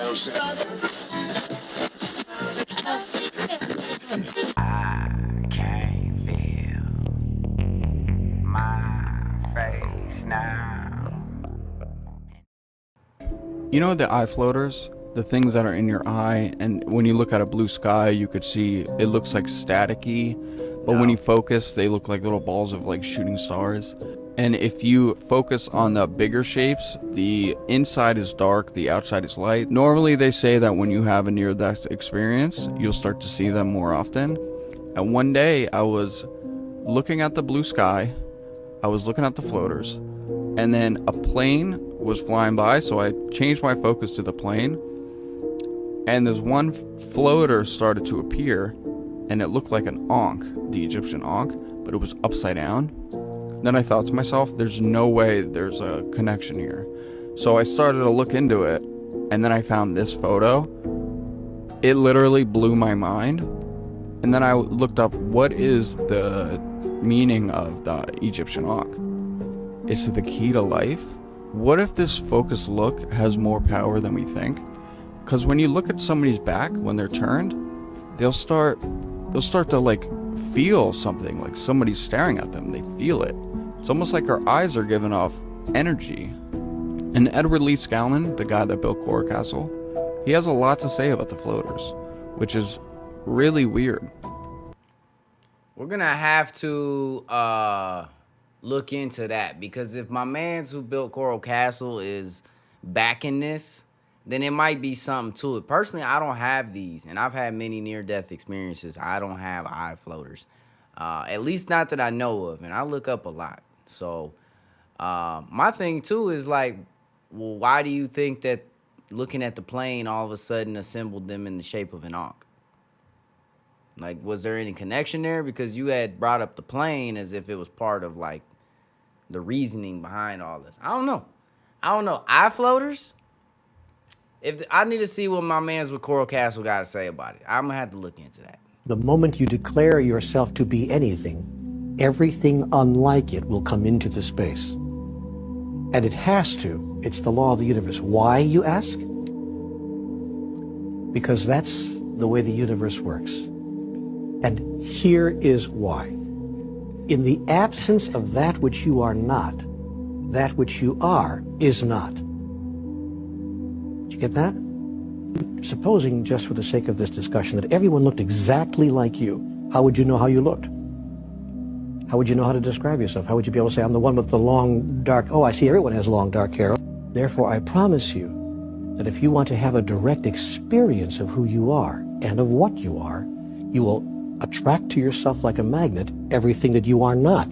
I can't feel my face now. You know the eye floaters? The things that are in your eye, and when you look at a blue sky, you could see it looks like staticky, but when you focus, they look like little balls of like shooting stars. And if you focus on the bigger shapes, the inside is dark, the outside is light. Normally, they say that when you have a near-death experience, you'll start to see them more often. And one day, I was looking at the blue sky, I was looking at the floaters, and then a plane was flying by, so I changed my focus to the plane, and this one floater started to appear, and it looked like an Ankh, the Egyptian Ankh, but it was upside down. Then I thought to myself, there's no way there's a connection here. So I started to look into it, and then I found this photo. It literally blew my mind. And then I looked up, what is the meaning of the Egyptian Ankh? It's the key to life. What if this focused look has more power than we think? Because when you look at somebody's back when they're turned, they'll start to like feel something, like somebody's staring at them. They feel it. It's almost like our eyes are giving off energy. And Edward Lee Scallon, the guy that built Coral Castle, he has a lot to say about the floaters, which is really weird. We're gonna have to look into that, because if my mans who built Coral Castle is backing this, then it might be something to it. Personally, I don't have these, and I've had many near-death experiences. I don't have eye floaters, at least not that I know of, and I look up a lot. So my thing too is like, well, why do you think that looking at the plane all of a sudden assembled them in the shape of an Ankh? Like, was there any connection there? Because you had brought up the plane as if it was part of like the reasoning behind all this. I don't know. Eye floaters? I need to see what my mans with Coral Castle got to say about it. I'm gonna have to look into that. The moment you declare yourself to be anything, everything unlike it will come into the space. And it has to. It's the law of the universe. Why, you ask? Because that's the way the universe works. And here is why. In the absence of that which you are not, that which you are is not. Did you get that? Supposing, just for the sake of this discussion, that everyone looked exactly like you, how would you know how you looked? How would you know how to describe yourself? How would you be able to say, I'm the one with the long, dark, oh, I see everyone has long, dark hair. Therefore, I promise you that if you want to have a direct experience of who you are and of what you are, you will attract to yourself like a magnet everything that you are not.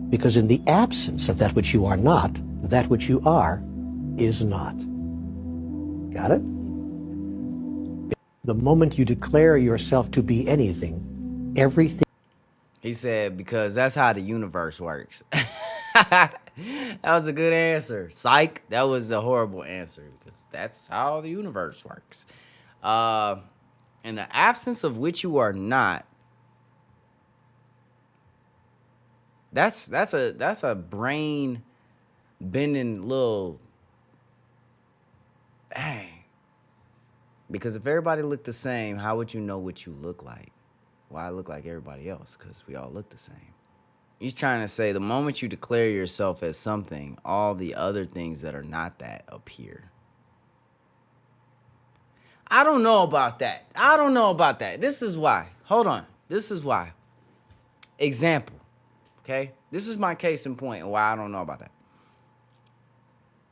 Because in the absence of that which you are not, that which you are is not. Got it? The moment you declare yourself to be anything, everything. He said, because that's how the universe works. That was a good answer. Psych. That was a horrible answer, because that's how the universe works. In the absence of which you are not, that's a brain bending little, dang. Because if everybody looked the same, how would you know what you look like? Well, I look like everybody else because we all look the same. He's trying to say the moment you declare yourself as something, all the other things that are not that appear. I don't know about that. This is why. Hold on. This is why. Example. Okay? This is my case in point and why I don't know about that.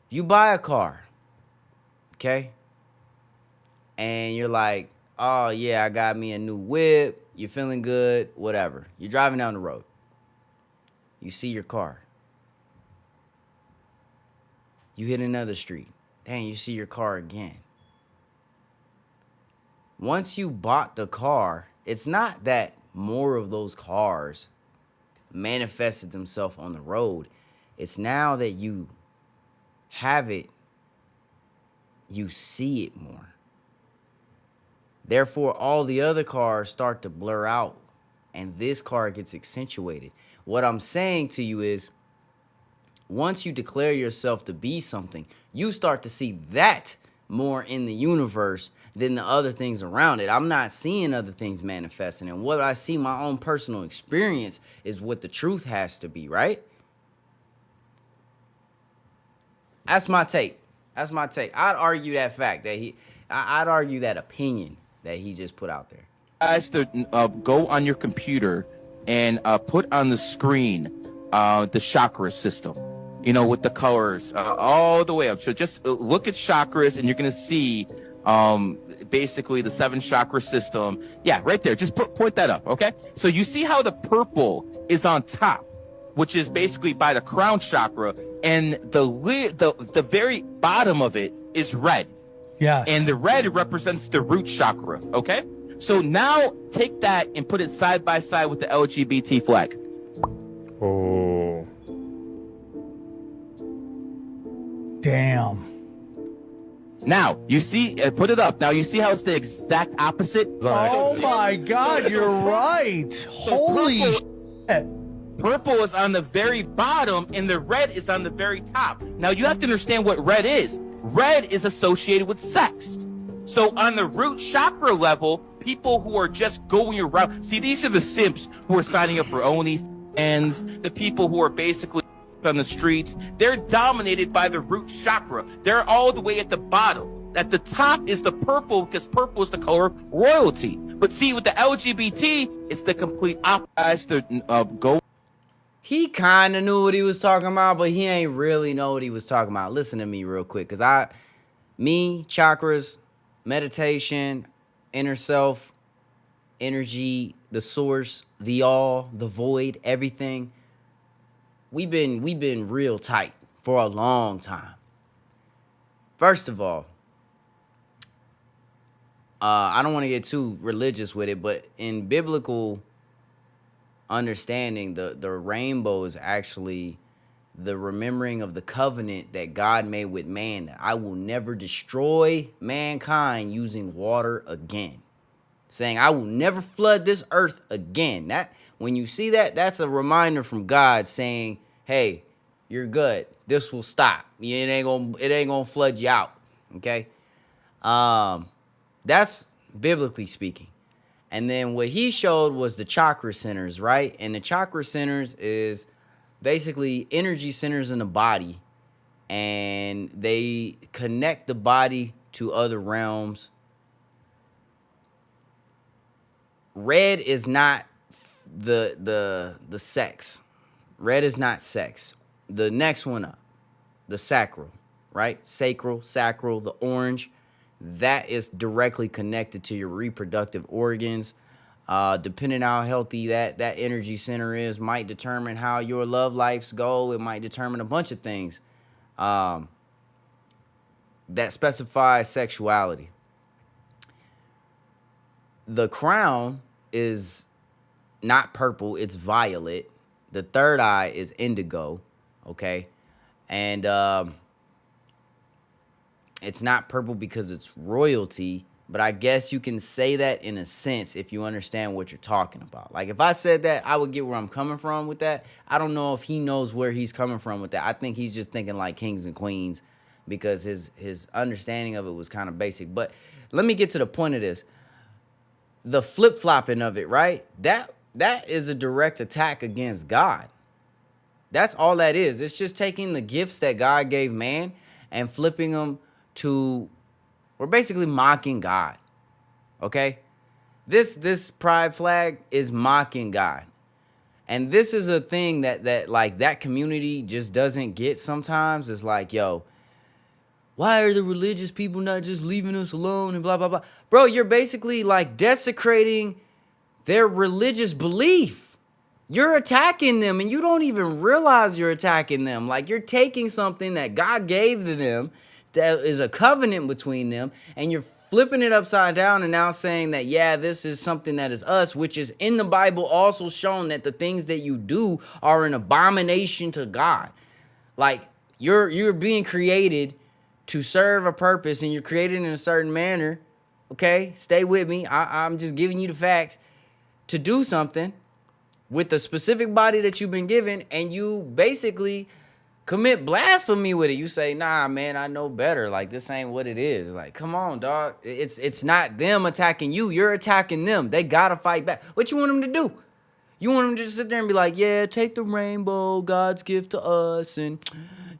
You buy a car. Okay? And you're like, oh, yeah, I got me a new whip. You're feeling good, whatever. You're driving down the road. You see your car. You hit another street. Dang, you see your car again. Once you bought the car, it's not that more of those cars manifested themselves on the road. It's now that you have it, you see it more. Therefore, all the other cars start to blur out, and this car gets accentuated. What I'm saying to you is, once you declare yourself to be something, you start to see that more in the universe than the other things around it. I'm not seeing other things manifesting. And what I see, my own personal experience, is what the truth has to be, right? That's my take. That's my take. I'd argue that fact that I'd argue that opinion that he just put out there. Guys, go on your computer and put on the screen the chakra system, you know, with the colors all the way up. So just look at chakras and you're going to see basically the 7 chakra system. Yeah, right there. Just point that up, okay? So you see how the purple is on top, which is basically by the crown chakra, and the very bottom of it is red. Yes. And the red represents the root chakra, okay? So now take that and put it side by side with the LGBT flag. Oh. Damn. Now, you see, put it up. Now, you see how it's the exact opposite? Oh my God, you're right. Holy shit. Purple is on the very bottom and the red is on the very top. Now, you have to understand what red is. Red is associated with sex. So on the root chakra level, people who are just going around, see, these are the simps who are signing up for OnlyFans, the people who are basically on the streets. They're dominated by the root chakra. They're all the way at the bottom. At the top is the purple, because purple is the color of royalty. But see, with the LGBT, it's the complete opposite. He kind of knew what he was talking about, but he ain't really know what he was talking about. Listen to me real quick, because chakras, meditation, inner self, energy, the source, the all, the void, everything. We've been real tight for a long time. First of all, I don't want to get too religious with it, but in biblical understanding, the rainbow is actually the remembering of the covenant that God made with man, that I will never destroy mankind using water again. Saying I will never flood this earth again. That, when you see that, that's a reminder from God saying, hey, you're good. This will stop. It ain't gonna flood you out. Okay? That's biblically speaking. And then what he showed was the chakra centers, right? And the chakra centers is basically energy centers in the body, and they connect the body to other realms. Red is not the sex. Red is not sex. The next one up, the sacral, right? Sacral, the orange. That is directly connected to your reproductive organs. Depending on how healthy that energy center is, might determine how your love lives go. It might determine a bunch of things that specify sexuality. The crown is not purple, it's violet. The third eye is indigo, okay? And it's not purple because it's royalty, but I guess you can say that in a sense if you understand what you're talking about. Like, if I said that, I would get where I'm coming from with that. I don't know if he knows where he's coming from with that. I think he's just thinking like kings and queens because his understanding of it was kind of basic. But let me get to the point of this. The flip-flopping of it, right? That is a direct attack against God. That's all that is. It's just taking the gifts that God gave man and flipping them to, we're basically mocking God. Okay? This pride flag is mocking God. And this is a thing that like that community just doesn't get sometimes. It's like, yo, why are the religious people not just leaving us alone and blah, blah, blah? Bro, you're basically like desecrating their religious belief. You're attacking them and you don't even realize you're attacking them. Like, you're taking something that God gave to them that is a covenant between them, and you're flipping it upside down and now saying that, yeah, this is something that is us, which is in the Bible also shown that the things that you do are an abomination to God. Like, you're being created to serve a purpose, and you're created in a certain manner. Okay, stay with me. I'm just giving you the facts. To do something with the specific body that you've been given, and you basically commit blasphemy with it. You say, nah, man, I know better. Like, this ain't what it is. Like, come on, dog. It's not them attacking you. You're attacking them. They gotta fight back. What you want them to do? You want them to just sit there and be like, yeah, take the rainbow, God's gift to us, and,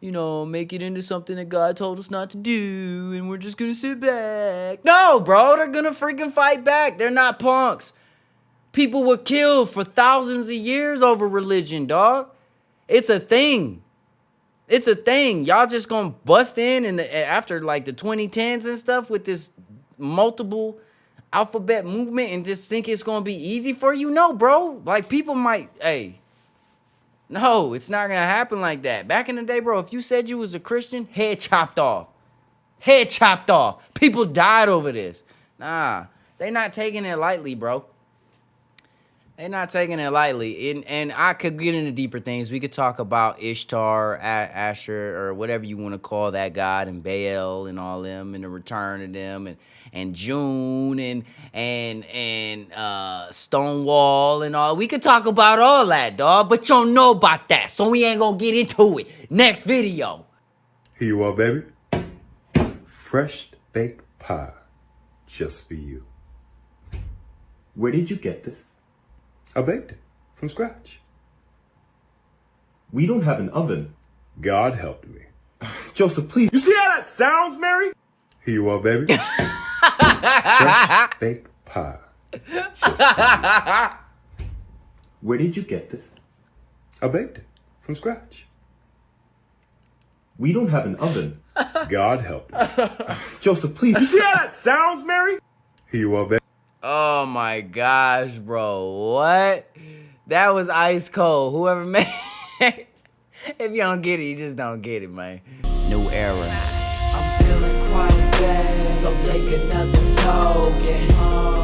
you know, make it into something that God told us not to do, and we're just gonna sit back. No, bro, they're gonna freaking fight back. They're not punks. People were killed for thousands of years over religion, dog. It's a thing. It's a thing. Y'all just gonna bust in after like the 2010s and stuff with this multiple alphabet movement and just think it's gonna be easy for you? No, bro. Like, people might, no, it's not gonna happen like that. Back in the day, bro, if you said you was a Christian, head chopped off. Head chopped off. People died over this. Nah, they not taking it lightly, bro. They're not taking it lightly. And I could get into deeper things. We could talk about Ishtar, Asher, or whatever you want to call that god, and Baal and all them, and the return of them, and June, and Stonewall, and all. We could talk about all that, dog, but you don't know about that, so we ain't gonna get into it. Next video. Here you are, baby. Fresh baked pie. Just for you. Where did you get this? I baked it from scratch. We don't have an oven. God helped me. Joseph, please. You see how that sounds, Mary? Here you are, baby. Fresh baked pie. Just for you. Where did you get this? I baked it from scratch. We don't have an oven. God helped me. Joseph, please. You see how that sounds, Mary? Here you are, baby. Oh my gosh, bro. What? That was ice cold. Whoever made if you don't get it, you just don't get it, man. New era. I'm feeling quite bad, so take another token.